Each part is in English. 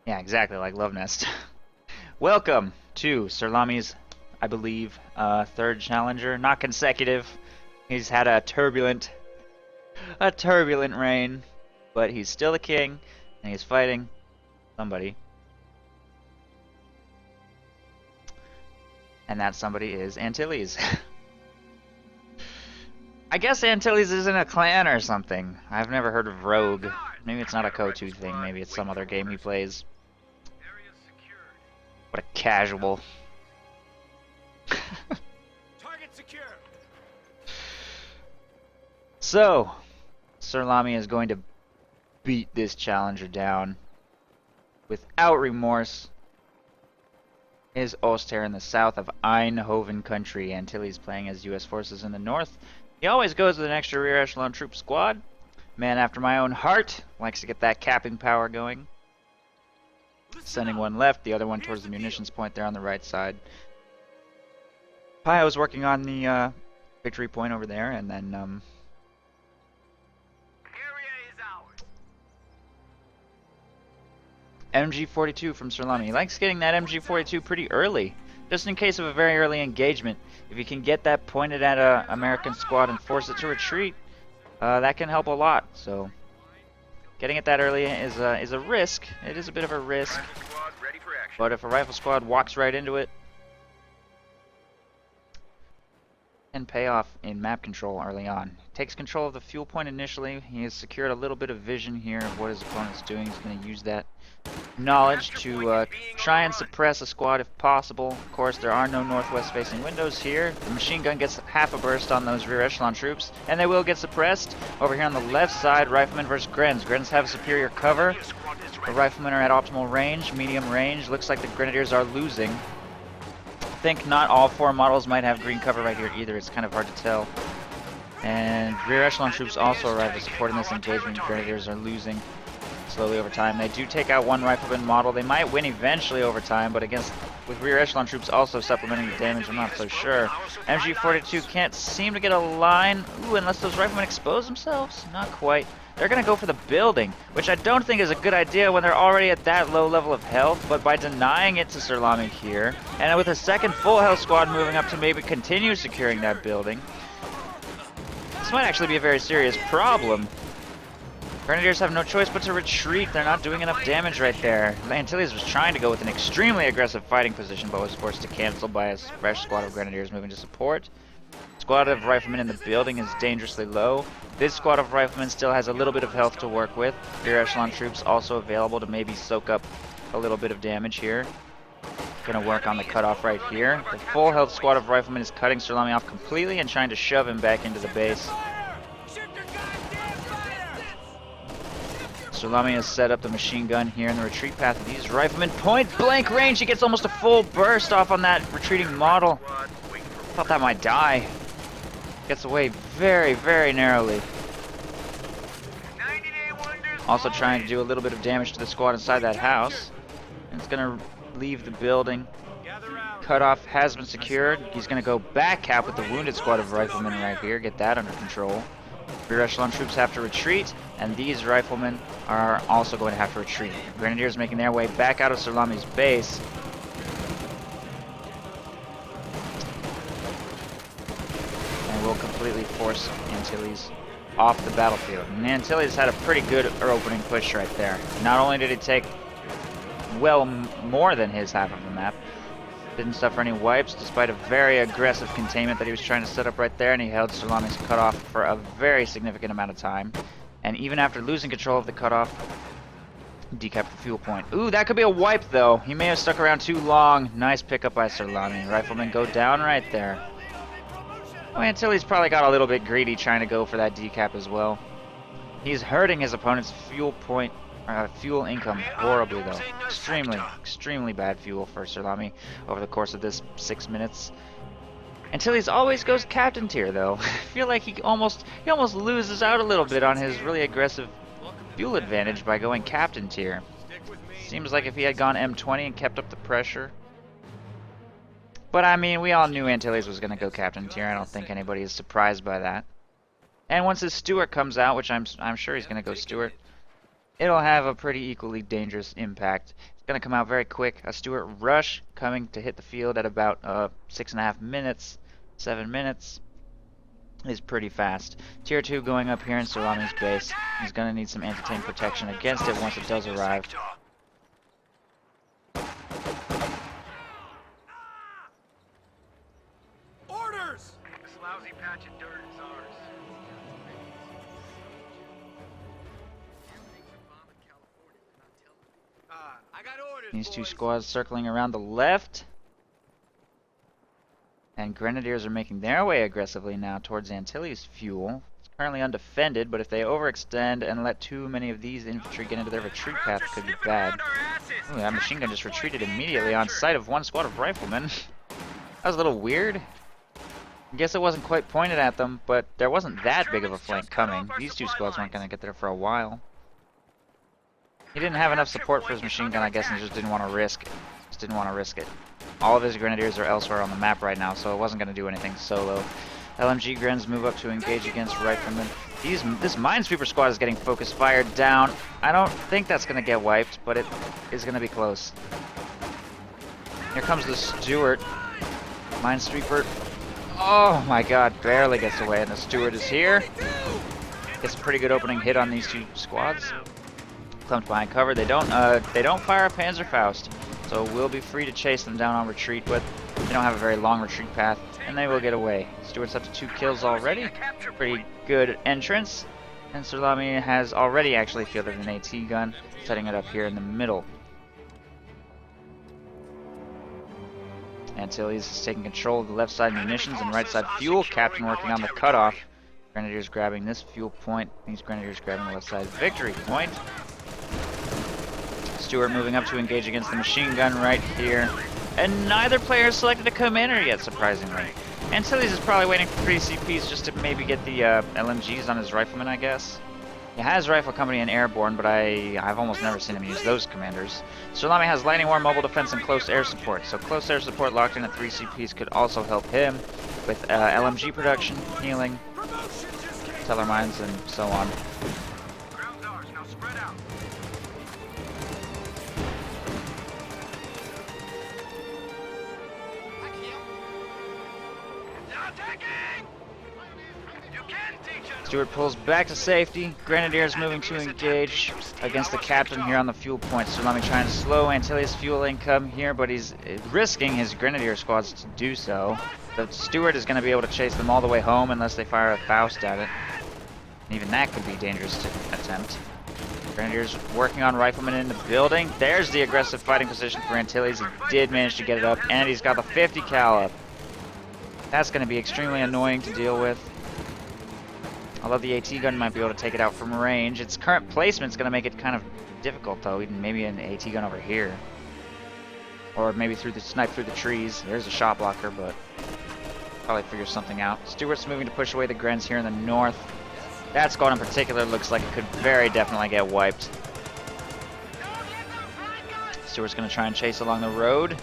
Yeah, exactly, like Love Nest. Welcome to Sirlami's, I believe, third challenger. Not consecutive. He's had a turbulent reign, but he's still the king, and he's fighting somebody. And that somebody is Antilles. I guess Antilles isn't a clan or something. I've never heard of Rogue. Maybe it's not a Kotu thing. Maybe it's some other game he plays. What a casual. Target secure. So, Sirlami is going to beat this challenger down without remorse. Is Oster in the south of Eindhoven country. Antilles playing as U.S. forces in the north. He always goes with an extra rear echelon troop squad. Man after my own heart. Likes to get that capping power going. Sending one left, the other one towards the munitions point there on the right side. Pio's working on the victory point over there, and then MG42 from Sirlami. He likes getting that MG42 pretty early, just in case of a very early engagement. If you can get that pointed at a American squad and force it to retreat, that can help a lot. So, getting it that early is a risk. It is a bit of a risk, but if a rifle squad walks right into it, can pay off in map control early on. Takes control of the fuel point initially. He has secured a little bit of vision here of what his opponent's doing. He's going to use that knowledge to try and suppress a squad if possible. Of course, there are no northwest facing windows here. The machine gun gets half a burst on those rear echelon troops, and they will get suppressed. Over here on the left side, Riflemen versus Grens. Grens have superior cover. The Riflemen are at optimal range, medium range. Looks like the Grenadiers are losing. I think not all four models might have green cover right here either. It's kind of hard to tell. And rear echelon troops also arrive to support in this engagement. Grenadiers are losing slowly over time. They do take out one rifleman model. They might win eventually over time, but with rear echelon troops also supplementing the damage, I'm not so sure. MG42 can't seem to get a line. Ooh, unless those riflemen expose themselves? Not quite. They're going to go for the building, which I don't think is a good idea when they're already at that low level of health, but by denying it to Sirlami here, and with a second full health squad moving up to maybe continue securing that building, this might actually be a very serious problem. Grenadiers have no choice but to retreat. They're not doing enough damage right there. Antilles was trying to go with an extremely aggressive fighting position, but was forced to cancel by a fresh squad of Grenadiers moving to support. Squad of Riflemen in the building is dangerously low. This squad of Riflemen still has a little bit of health to work with. Rear echelon troops also available to maybe soak up a little bit of damage here. Gonna work on the cutoff right here. The full health squad of Riflemen is cutting Sirlami off completely and trying to shove him back into the base. Sirlami has set up the machine gun here in the retreat path. These Riflemen point blank range. He gets almost a full burst off on that retreating model. Thought that might die. Gets away very, very narrowly. Also trying to do a little bit of damage to the squad inside that house. And it's going to leave the building. Cutoff has been secured. He's going to go back cap with the wounded squad of Riflemen right here. Get that under control. Rear echelon troops have to retreat, and these Riflemen are also going to have to retreat. Grenadiers making their way back out of Sirlami's base. Will completely force Antilles off the battlefield. And Antilles had a pretty good opening push right there. Not only did he take well more than his half of the map, didn't suffer any wipes despite a very aggressive containment that he was trying to set up right there, and he held Sirlami's cutoff for a very significant amount of time. And even after losing control of the cutoff, decapped the fuel point. Ooh, that could be a wipe though. He may have stuck around too long. Nice pickup by Sirlami. Riflemen go down right there. Well, Antilles probably got a little bit greedy trying to go for that decap as well. He's hurting his opponent's fuel income horribly though. Extremely bad fuel for Sirlami over the course of this 6 minutes. Antilles always goes captain tier though. I feel like he almost loses out a little bit on his really aggressive fuel advantage by going captain tier. Seems like if he had gone M20 and kept up the pressure. But I mean, we all knew Antilles was going to go captain tier. I don't think anybody is surprised by that. And once his Stewart comes out, which I'm sure he's going to go Stewart, it'll have a pretty equally dangerous impact. It's going to come out very quick. A Stuart rush coming to hit the field at about 6.5 minutes, 7 minutes is pretty fast. Tier 2 going up here in Sirlami's base. He's going to need some anti-tank protection against it once it does arrive. Orders! This lousy patch of dirt is ours. I got orders, These two boys. squads circling around the left. And Grenadiers are making their way aggressively now towards Antilles fuel. It's currently undefended, but if they overextend and let too many of these infantry get into their retreat path, it could be bad. Ooh, that machine gun just retreated immediately on sight of one squad of riflemen. That was a little weird. I guess it wasn't quite pointed at them, but there wasn't that big of a flank coming. These two squads weren't going to get there for a while. He didn't have enough support for his machine gun, I guess, and just didn't want to risk it. Just didn't want to risk it. All of his Grenadiers are elsewhere on the map right now, so it wasn't going to do anything solo. LMG Grens move up to engage against Riflemen. This Minesweeper squad is getting focus fired down. I don't think that's going to get wiped, but it is going to be close. Here comes the Stuart. Minesweeper. Oh my god, barely gets away, and the Stuart is here. Gets a pretty good opening hit on these two squads. Clumped behind cover. They don't fire a Panzerfaust, so we'll be free to chase them down on retreat, but they don't have a very long retreat path, and they will get away. Stuart's up to 2 kills already. Pretty good entrance. And Sirlami has already actually fielded an AT gun, setting it up here in the middle. Antilles is taking control of the left side munitions and right side fuel. Captain working on the cutoff. Grenadiers grabbing this fuel point. These Grenadiers grabbing the left side victory point. Stuart moving up to engage against the machine gun right here. And neither player has selected a commander yet, surprisingly. Antilles is probably waiting for 3 CPs just to maybe get the LMGs on his riflemen, I guess. He has Rifle Company and Airborne, but I've almost never seen him use those commanders. Sirlami has Lightning War, Mobile Defense, and Close Air Support. So Close Air Support locked in at 3 CPs could also help him with LMG production, healing, teller mines, and so on. Stuart pulls back to safety. Grenadiers moving to engage against the captain here on the fuel point. Sirlami trying to slow Antilles' fuel income here, but he's risking his Grenadier squads to do so. The Stuart is going to be able to chase them all the way home unless they fire a Faust at it. And even that could be dangerous to attempt. Grenadiers working on Riflemen in the building. There's the aggressive fighting position for Antilles. He did manage to get it up, and he's got the 50 cal up. That's going to be extremely annoying to deal with. Although the AT gun might be able to take it out from range. Its current placement is going to make it kind of difficult, though. Even maybe an AT gun over here. Or maybe snipe through the trees. There's a shot blocker, but probably figure something out. Stuart's moving to push away the Grens here in the north. That squad in particular looks like it could very definitely get wiped. Stuart's going to try and chase along the road.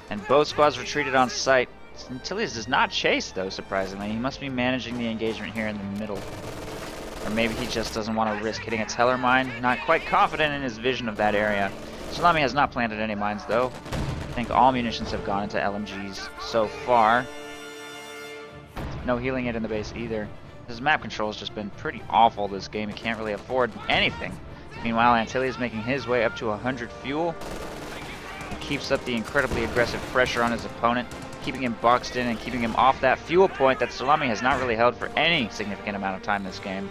And both squads retreated on sight. Antilles does not chase, though, surprisingly. He must be managing the engagement here in the middle. Or maybe he just doesn't want to risk hitting a teller mine. Not quite confident in his vision of that area. Sirlami has not planted any mines, though. I think all munitions have gone into LMGs so far. No healing yet in the base either. His map control has just been pretty awful this game. He can't really afford anything. Meanwhile, Antilles is making his way up to 100 fuel. He keeps up the incredibly aggressive pressure on his opponent, keeping him boxed in and keeping him off that fuel point that Sirlami has not really held for any significant amount of time this game.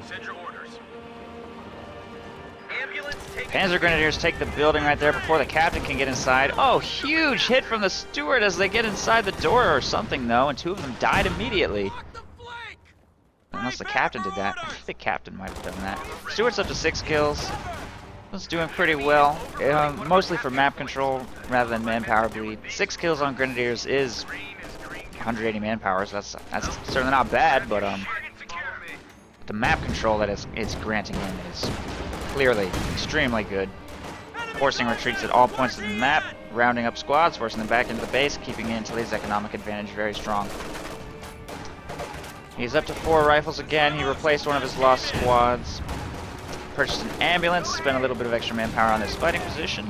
Send your orders. Panzer Grenadiers take the building right there before the captain can get inside. Oh, huge hit from the Stuart as they get inside the door or something, though, and 2 of them died immediately. Unless the captain did that. I think the captain might have done that. Stuart's up to 6 kills. Was doing pretty well. Mostly for map control rather than manpower bleed. 6 kills on Grenadiers is 180 manpower, so that's certainly not bad, but the map control that it's granting him is clearly extremely good. forcing retreats at all points of the map, rounding up squads, forcing them back into the base, keeping Antilles' economic advantage very strong. He's up to 4 rifles again. He replaced one of his lost squads. Purchased an ambulance, spent a little bit of extra manpower on this fighting position.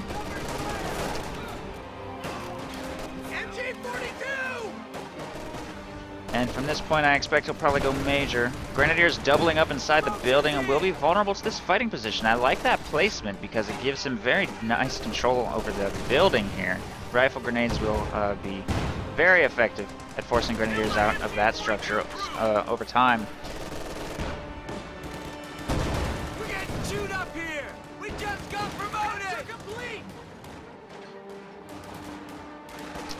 And from this point, I expect he'll probably go major. Grenadiers doubling up inside the building and will be vulnerable to this fighting position. I like that placement because it gives him very nice control over the building here. Rifle grenades will be very effective at forcing Grenadiers out of that structure over time. We're getting chewed up here! We just got promoted! Complete!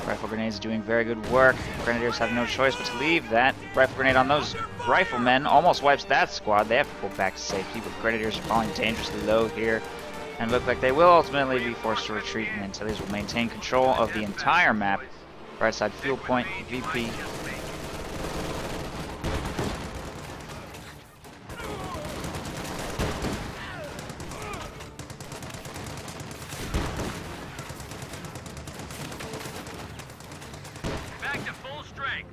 Rifle grenades doing very good work. Grenadiers have no choice but to leave. That rifle grenade on those riflemen almost wipes that squad. They have to pull back to safety, but Grenadiers are falling dangerously low here and look like they will ultimately be forced to retreat, and Antilles will maintain control of the entire map. Right side fuel point, VP. Back to full strength.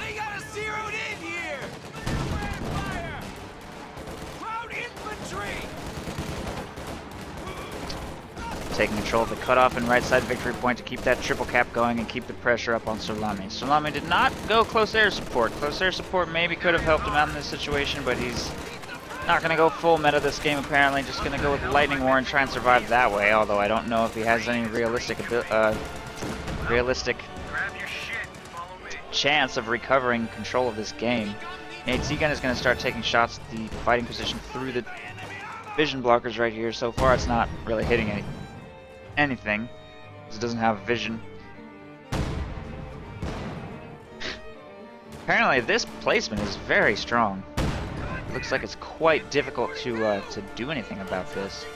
They got us zeroed in here! Fire! Crowd infantry! Taking control of the cutoff and right side victory point to keep that triple cap going and keep the pressure up on Sirlami. Sirlami did not go close air support. Close air support maybe could have helped him out in this situation, but he's not going to go full meta this game apparently. Just going to go with Lightning War and try and survive that way, although I don't know if he has any realistic chance of recovering control of this game. AT gun is going to start taking shots at the fighting position through the vision blockers right here. So far it's not really hitting anything, because it doesn't have vision. Apparently this placement is very strong. It looks like it's quite difficult to do anything about this.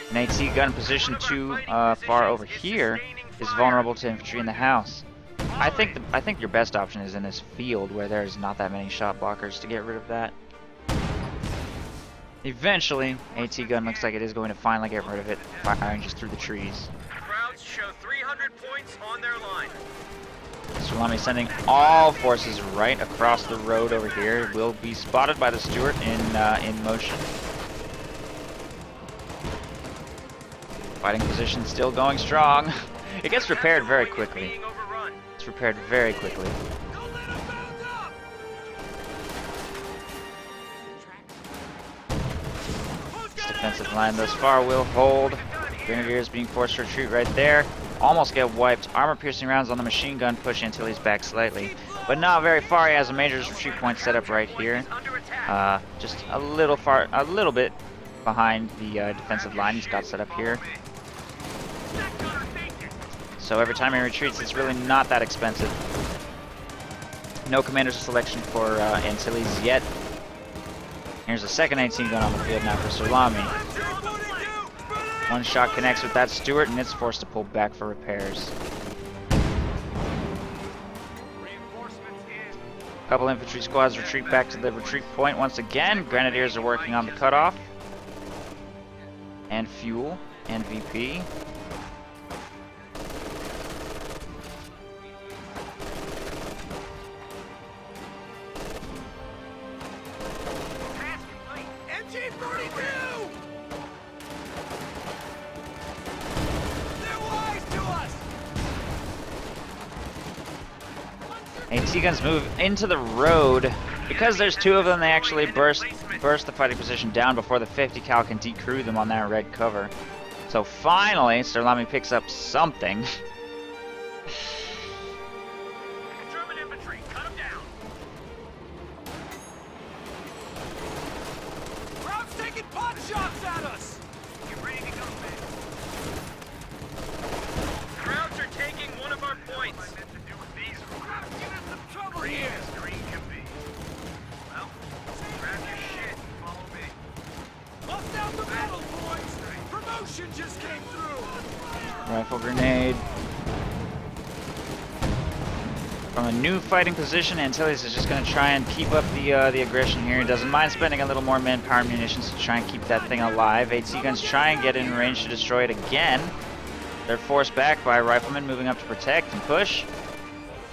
An AT gun position too far over here is vulnerable to infantry in the house. I think your best option is in this field where there's not that many shot blockers to get rid of that. Eventually, AT gun looks like it is going to finally get rid of it, firing just through the trees. Crowds show 300 points on their line. Sirlami sending all forces right across the road over here. Will be spotted by the Stuart in motion. Fighting position still going strong. It gets repaired very quickly. It's repaired very quickly. This defensive line thus far will hold. Grenadiers being forced to retreat right there. Almost get wiped. Armor-piercing rounds on the machine gun push Antilles back slightly, but not very far. He has a major retreat point set up right here. Just a little bit behind the defensive line he's got set up here. So every time he retreats, it's really not that expensive. No commander selection for Antilles yet. Here's a second 18 gun on the field now for Sirlami. One shot connects with that Stuart, and it's forced to pull back for repairs. A couple infantry squads retreat back to the retreat point once again. Grenadiers are working on the cutoff. And fuel and VP. AT guns move into the road. Because there's two of them, they actually burst the fighting position down before the 50 cal can decrew them on that red cover. So finally, Sirlami picks up something. German infantry, cut them down. Crowd's taking pot shots at us. Get ready to go, man. Crowds are taking one of our points. What am I meant to do with these? Crowd's giving us some trouble here. Green can be. Well, grab your shit and follow me. Bust out the metal, boys. Promotion just came through. Rifle grenade. From a new fighting position, Antilles is just going to try and keep up the aggression here. He doesn't mind spending a little more manpower and munitions to try and keep that thing alive. AT guns try and get in range to destroy it again. They're forced back by riflemen moving up to protect and push.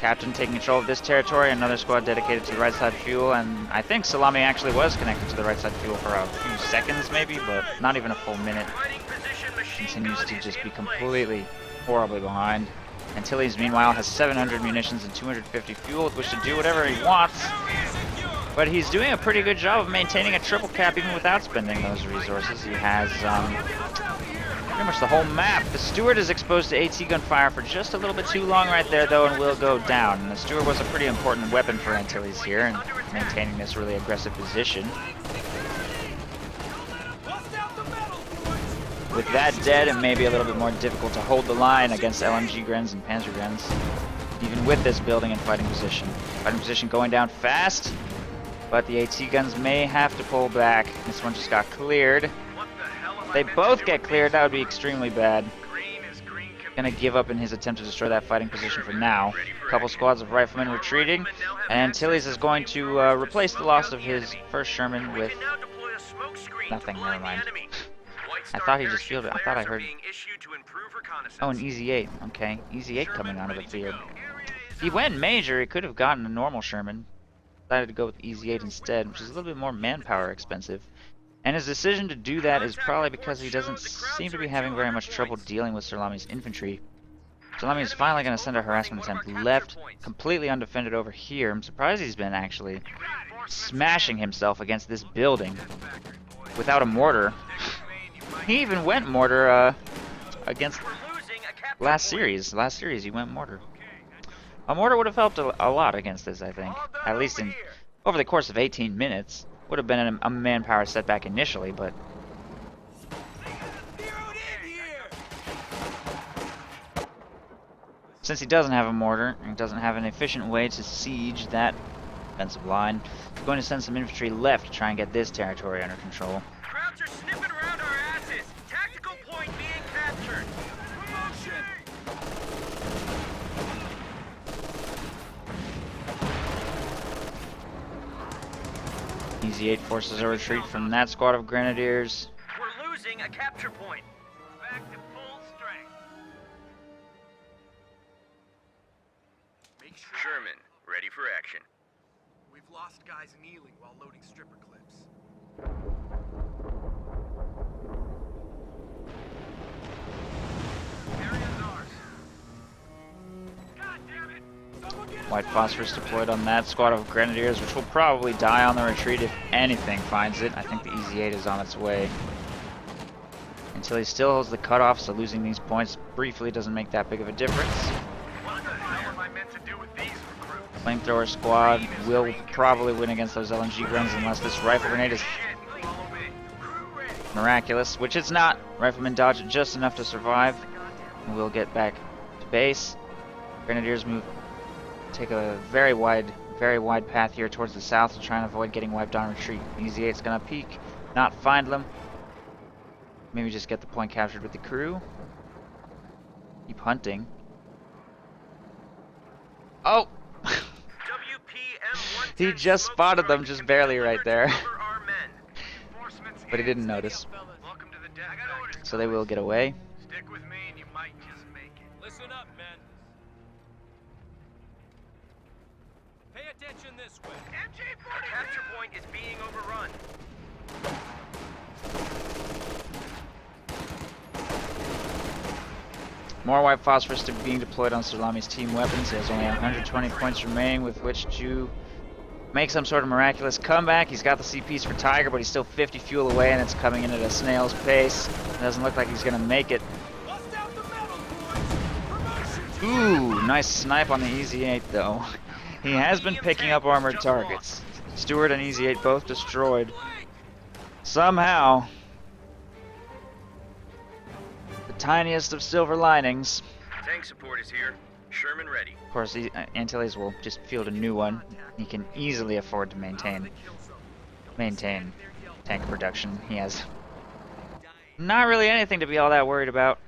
Captain taking control of this territory, another squad dedicated to the right side fuel, and I think Sirlami actually was connected to the right side fuel for a few seconds maybe, but not even a full minute. Continues to just be completely horribly behind. Antilles, meanwhile, has 700 munitions and 250 fuel with which to do whatever he wants, but he's doing a pretty good job of maintaining a triple cap even without spending those resources. He has pretty much the whole map. The Steward is exposed to AT gun fire for just a little bit too long right there, though, and will go down. And the Steward was a pretty important weapon for Antilles here in maintaining this really aggressive position. With that dead, it may be a little bit more difficult to hold the line against LMG Grens and Panzer Grens, even with this building and fighting position. Fighting position going down fast, but the AT guns may have to pull back. This one just got cleared. If they both get cleared, that would be extremely bad. Gonna give up in his attempt to destroy that fighting position for now. A couple squads of riflemen retreating, and Antilles is going to replace the loss of his first Sherman with nothing. Never mind. I thought he just fielded. I thought I heard. Oh, an Easy 8. Okay, Easy 8 coming out of the field. If he went major, he could have gotten a normal Sherman. Decided to go with Easy 8 instead, which is a little bit more manpower expensive. And his decision to do that is probably because he doesn't seem to be having very much trouble dealing with Sirlami's infantry. Sirlami is finally going to send a harassment attempt left, completely undefended over here. I'm surprised he's been actually smashing himself against this building without a mortar. He even went mortar against last series. Last series he went mortar. A mortar would have helped a lot against this, I think. At least over the course of 18 minutes. Would have been a manpower setback initially, but... Since he doesn't have a mortar, and doesn't have an efficient way to siege that defensive line, he's going to send some infantry left to try and get this territory under control. Crowds are sniffing around our asses. Tactical point being captured. Easy 8 forces a retreat from that squad of grenadiers. We're losing a capture point. Back to full strength. Sherman, ready for action. We've lost guys kneeling while loading stripper clips. Area's ours. God damn it! White phosphorus deployed on that squad of grenadiers, which will probably die on the retreat if anything finds it. I think the Easy 8 is on its way. Until he still holds the cutoff, so losing these points briefly doesn't make that big of a difference. What the hell am I meant to do with these recruits? Flamethrower squad will probably win against those LMG Grens unless this rifle grenade is miraculous, which it's not. Riflemen dodge it just enough to survive, and we'll get back to base. Grenadiers take a very wide path here towards the south to try and avoid getting wiped on retreat. Easy 8's gonna peek, not find them. Maybe just get the point captured with the crew. Keep hunting. Oh! He just spotted them just barely right there. But he didn't notice. So they will get away. Stick with me and you might just make it. Listen up, men. Pay attention this way. The capture point is being overrun. More white phosphorus being deployed on Sirlami's team weapons. He has only 120 points remaining with which to make some sort of miraculous comeback. He's got the CPs for Tiger, but he's still 50 fuel away, and it's coming in at a snail's pace. It doesn't look like he's going to make it. Ooh, nice snipe on the Easy 8, though. He has been picking up armored targets. Stewart and Easy 8 both destroyed. Somehow. The tiniest of silver linings. Tank support is here. Sherman ready. Of course, Antilles will just field a new one. He can easily afford to maintain tank production. He has not really anything to be all that worried about.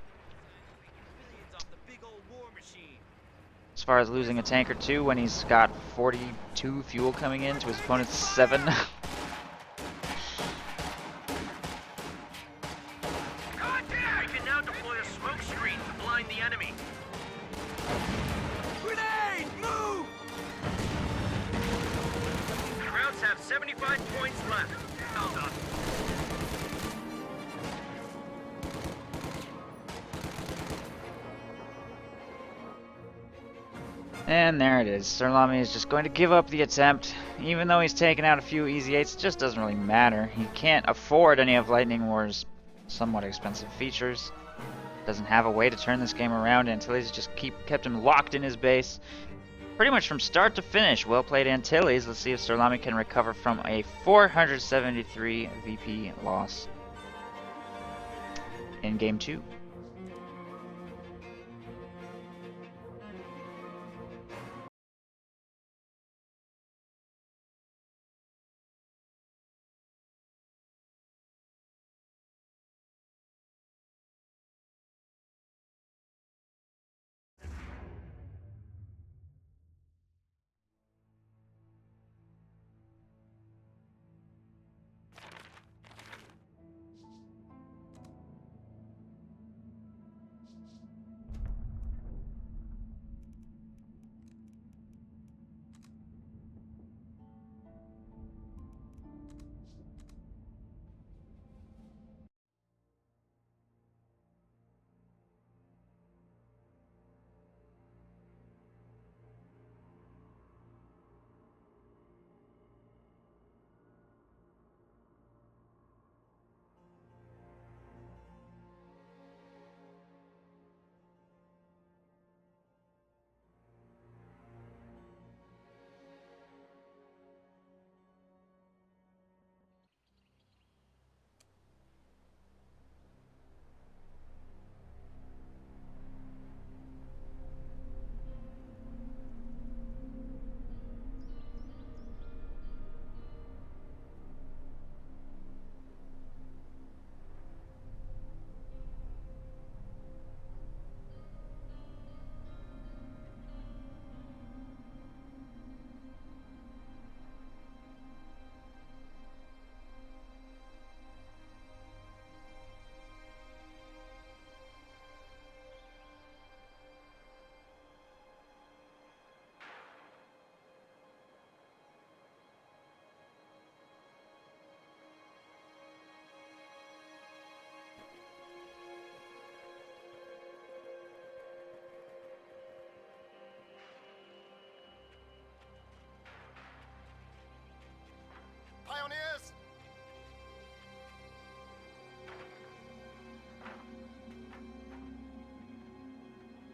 As far as losing a tank or two when he's got 42 fuel coming in to his opponent's 7. God damn! We can now deploy a smoke screen to blind the enemy. Grenade! Move! Krauts have 75 points left. Well done. And there it is. Sirlami is just going to give up the attempt. Even though he's taken out a few easy 8s, it just doesn't really matter. He can't afford any of Lightning War's somewhat expensive features. Doesn't have a way to turn this game around. Antilles just kept him locked in his base. Pretty much from start to finish. Well played, Antilles. Let's see if Sirlami can recover from a 473 VP loss in Game 2. Pioneers!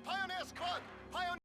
Pioneer squad! Pioneer!